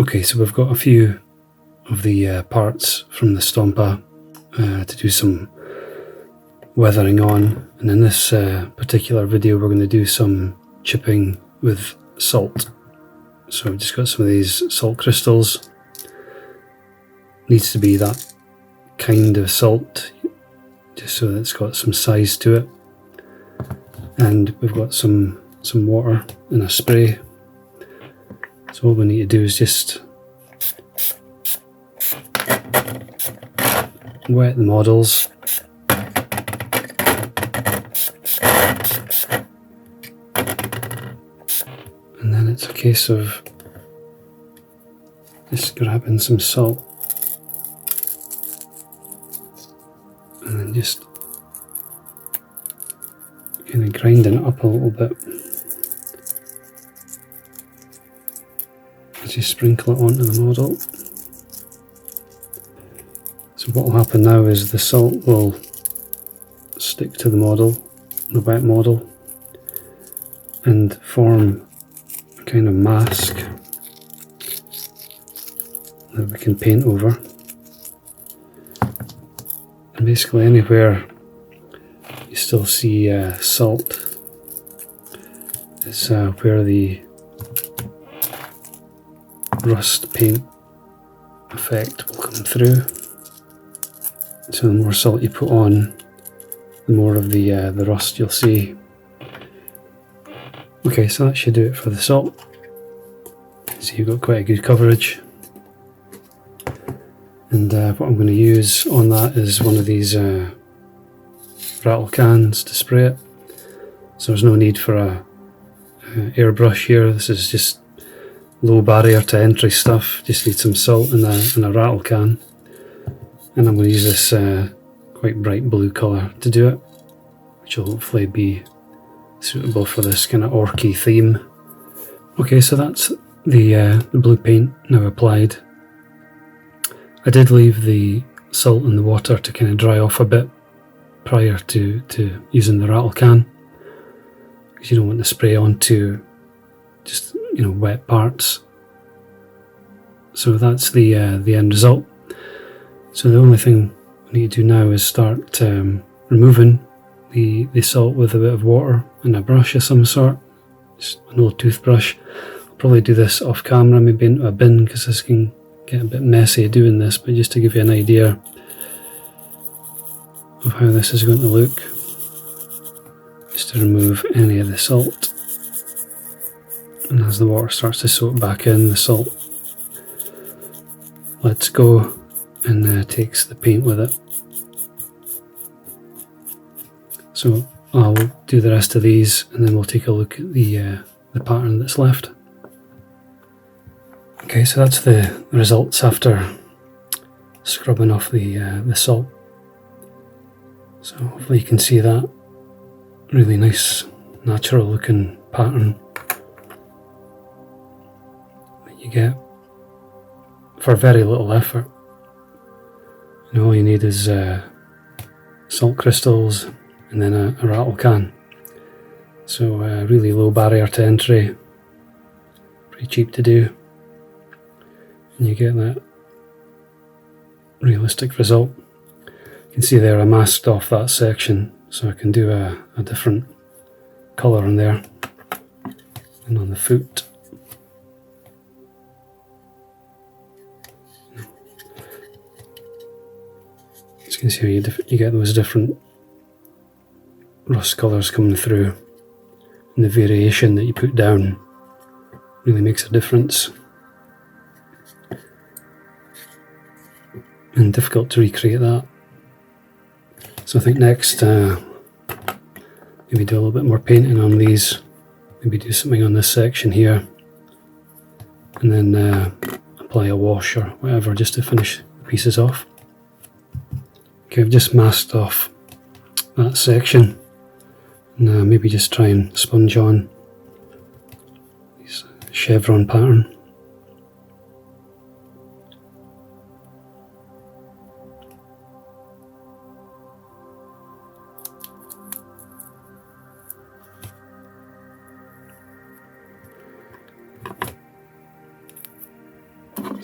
Okay, so we've got a few of the parts from the Stompa to do some weathering on, and in this particular video we're going to do some chipping with salt. So I've just got some of these salt crystals. Needs to be that kind of salt, just so that it's got some size to it. And we've got some water in a spray. So what we need to do is just wet the models. And then it's a case of just grabbing some salt and then just kind of grinding it up a little bit as you sprinkle it onto the model. So what will happen now is the salt will stick to the model, the wet model, and form a kind of mask that we can paint over. And basically anywhere you still see salt is where the rust paint effect will come through. So the more salt you put on, the more of the rust you'll see. Okay, so that should do it for the salt. So you've got quite a good coverage. And what I'm going to use on that is one of these rattle cans to spray it. So there's no need for a airbrush here. This is just low barrier to entry stuff. Just need some salt in a rattle can. And I'm going to use this quite bright blue colour to do it, which will hopefully be suitable for this kind of orky theme. Okay, so that's the blue paint now applied. I did leave the salt in the water to kind of dry off a bit prior to using the rattle can, because you don't want to spray onto just wet parts. So that's the end result. So the only thing we need to do now is start removing the salt with a bit of water and a brush of some sort, just an old toothbrush. I'll probably do this off camera, maybe into a bin, because this can get a bit messy doing this, but just to give you an idea of how this is going to look, just to remove any of the salt. And as the water starts to soak back in, the salt lets go and takes the paint with it. So I'll do the rest of these and then we'll take a look at the pattern that's left. Okay, so that's the results after scrubbing off the salt. So hopefully you can see that really nice natural looking pattern that you get for very little effort. All you need is salt crystals and then a rattle can. So really low barrier to entry, pretty cheap to do, and you get that realistic result. You can see there I masked off that section, so I can do a different colour on there and on the foot. As you can see, you get those different rust colours coming through, and the variation that you put down really makes a difference. And difficult to recreate that. So I think next, maybe do a little bit more painting on these, maybe do something on this section here, and then apply a wash or whatever just to finish the pieces off. Okay, I've just masked off that section, and maybe just try and sponge on this chevron pattern.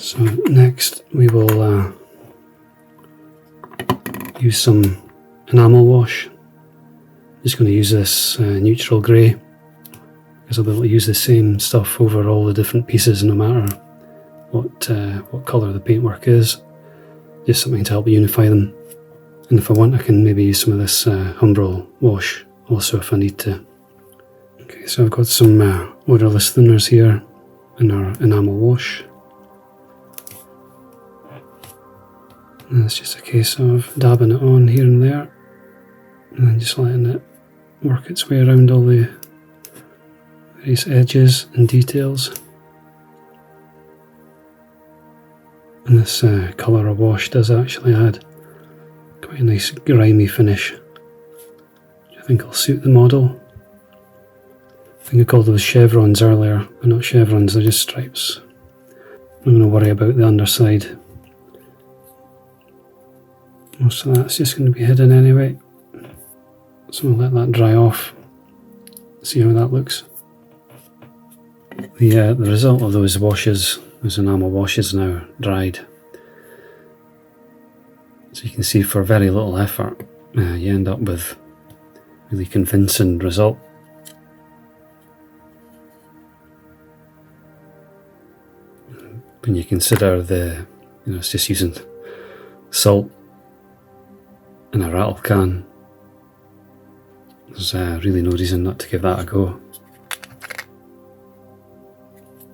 So next we will use some enamel wash. Just going to use this neutral grey, because I'll be able to use the same stuff over all the different pieces no matter what colour the paintwork is. Just something to help unify them. And if I want, I can maybe use some of this Umbral wash also if I need to. Okay, so I've got some odourless thinners here in our enamel wash. And it's just a case of dabbing it on here and there, and then just letting it work its way around all the various edges and details. And this colour of wash does actually add quite a nice grimy finish, which I think will suit the model. I think I called those chevrons earlier. They're not chevrons, they're just stripes. I'm not going to worry about the underside. Most of that's just going to be hidden anyway. So I'll let that dry off, see how that looks. The result of those washes, those enamel washes, now dried. So you can see for very little effort you end up with a really convincing result. When you consider it's just using salt in a rattle can, there's really no reason not to give that a go.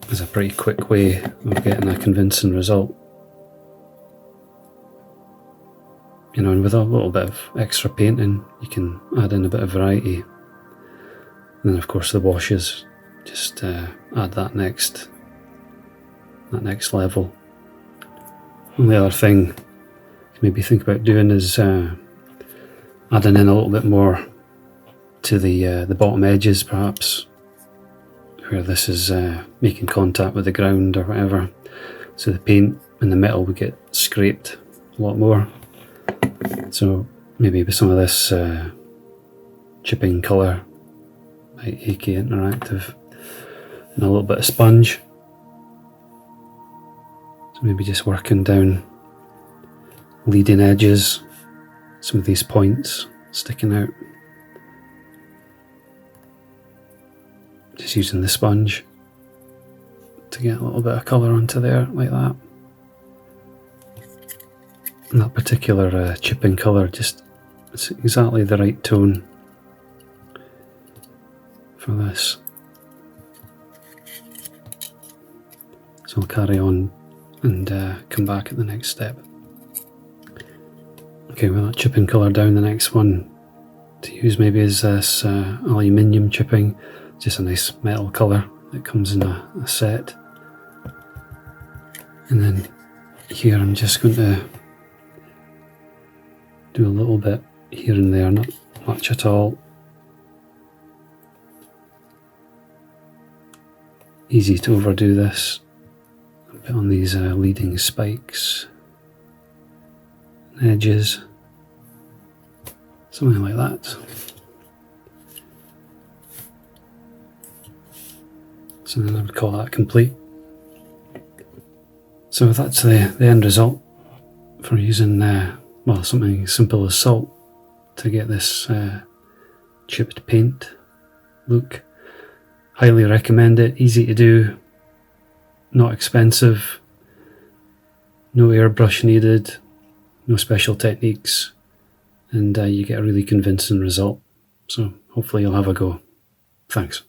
It's a pretty quick way of getting a convincing result. And with a little bit of extra painting, you can add in a bit of variety. And then of course the washes just add that next level. And the other thing to maybe think about doing is adding in a little bit more to the bottom edges, perhaps, where this is making contact with the ground or whatever, so the paint and the metal would get scraped a lot more. So maybe with some of this chipping colour, like AK Interactive, and a little bit of sponge. So maybe just working down leading edges, some of these points sticking out. Just using the sponge to get a little bit of colour onto there, like that. And that particular chipping colour, it's exactly the right tone for this. So I'll carry on and come back at the next step. Okay, with that chipping colour down, the next one to use maybe is this aluminium chipping. Just a nice metal colour that comes in a set. And then here I'm just going to do a little bit here and there, not much at all. Easy to overdo this. A bit on these leading spikes, edges, something like that. So then I would call that complete. So that's the end result for using something as simple as salt to get this chipped paint look. Highly recommend it, easy to do, not expensive, no airbrush needed, no special techniques, and you get a really convincing result. So hopefully you'll have a go. Thanks.